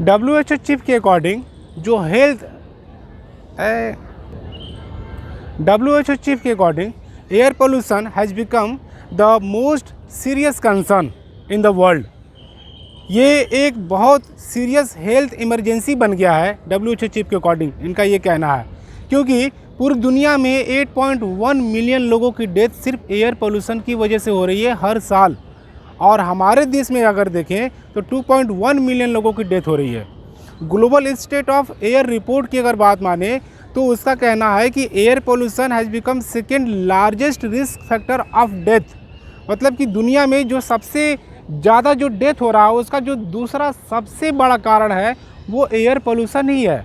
WHO chief के according जो WHO chief के according air pollution has become the most serious concern in the world. ये एक बहुत सीरियस हेल्थ इमरजेंसी बन गया है WHO चीफ के अकॉर्डिंग, इनका ये कहना है, क्योंकि पूरी दुनिया में 8.1 मिलियन लोगों की डेथ सिर्फ एयर पोल्यूशन की वजह से हो रही है हर साल, और हमारे देश में अगर देखें तो 2.1 मिलियन लोगों की डेथ हो रही है। Global state of air report की अगर बात माने तो उसका कहना है कि air pollution has become second largest risk factor of death, मतलब कि दुनिया में जो सबसे ज़्यादा जो डेथ हो रहा है उसका जो दूसरा सबसे बड़ा कारण है वो एयर पोल्यूशन ही है।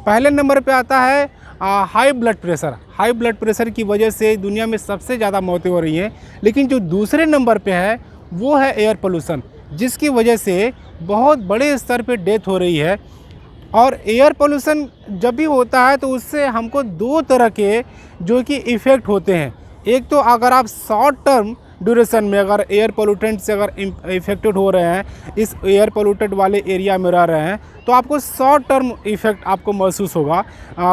पहले नंबर पे आता है high blood pressure. High blood pressure की वजह से दुनिया में सबसे ज़्यादा मौतें हो रही हैं, लेकिन जो दूसरे नंबर पे है वो है एयर पोल्यूशन, जिसकी वजह से बहुत बड़े स्तर पे डेथ हो रही है। और एयर पोल्यूशन जब भी होता है तो उससे हमको दो तरह के जो कि इफ़ेक्ट होते हैं। एक तो अगर आप शॉर्ट टर्म ड्यूरेशन में अगर एयर पोल्यूटेंट से अगर इफेक्टेड हो रहे हैं, इस एयर पोल्यूटेड वाले एरिया में रह रहे हैं, तो आपको शॉर्ट टर्म इफ़ेक्ट आपको महसूस होगा।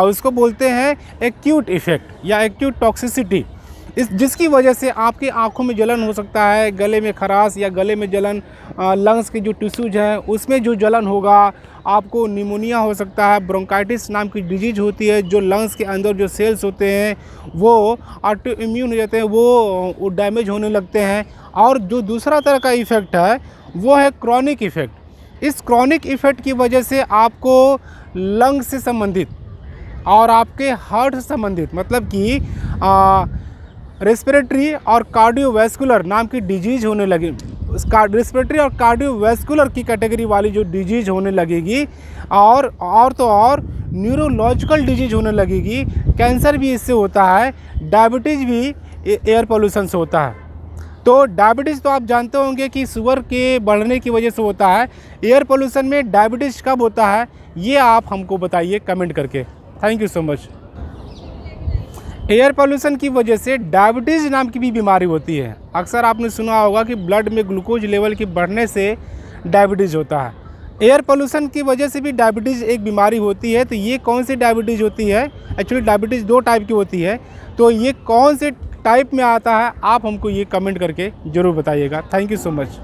उसको बोलते हैं एक्यूट इफ़ेक्ट या एक्यूट टॉक्सिसिटी, जिसकी वजह से आपकी आंखों में जलन हो सकता है, गले में खराश या गले में जलन, लंग्स के जो टिश्यूज हैं उसमें जो जलन होगा, आपको निमोनिया हो सकता है, ब्रोंकाइटिस नाम की डिजीज होती है, जो लंग्स के अंदर जो सेल्स होते हैं वो ऑटो इम्यून हो जाते हैं, वो डैमेज होने लगते हैं। और जो दूसरा तरह का इफ़ेक्ट है वो है क्रॉनिक इफ़ेक्ट। इस क्रॉनिक इफ़ेक्ट की वजह से आपको लंग्स से संबंधित और आपके हार्ट से संबंधित, मतलब कि रेस्पिरेटरी और कार्डियोवैस्कुलर नाम की डिजीज़ होने लगी। रेस्पिरेटरी और कार्डियोवैस्कुलर की कैटेगरी वाली जो डिजीज़ होने लगेगी, और तो और न्यूरोलॉजिकल डिजीज़ होने लगेगी। कैंसर भी इससे होता है, डायबिटीज़ भी एयर पोल्यूशन से होता है। तो डायबिटीज़ तो आप जानते होंगे कि शुगर के बढ़ने की वजह से होता है। एयर पोल्यूशन में डायबिटीज़ कब होता है ये आप हमको बताइए कमेंट करके। Thank you so much. Air pollution की वजह से डायबिटीज़ नाम की भी बीमारी होती है। अक्सर आपने सुना होगा कि ब्लड में ग्लूकोज लेवल के बढ़ने से डायबिटीज़ होता है। एयर पोल्यूशन की वजह से भी डायबिटीज़ एक बीमारी होती है। तो ये कौन सी डायबिटीज़ होती है? एक्चुअली डायबिटीज़ दो टाइप की होती है, तो ये कौन से टाइप में आता है आप हमको ये कमेंट करके ज़रूर बताइएगा। Thank you so much.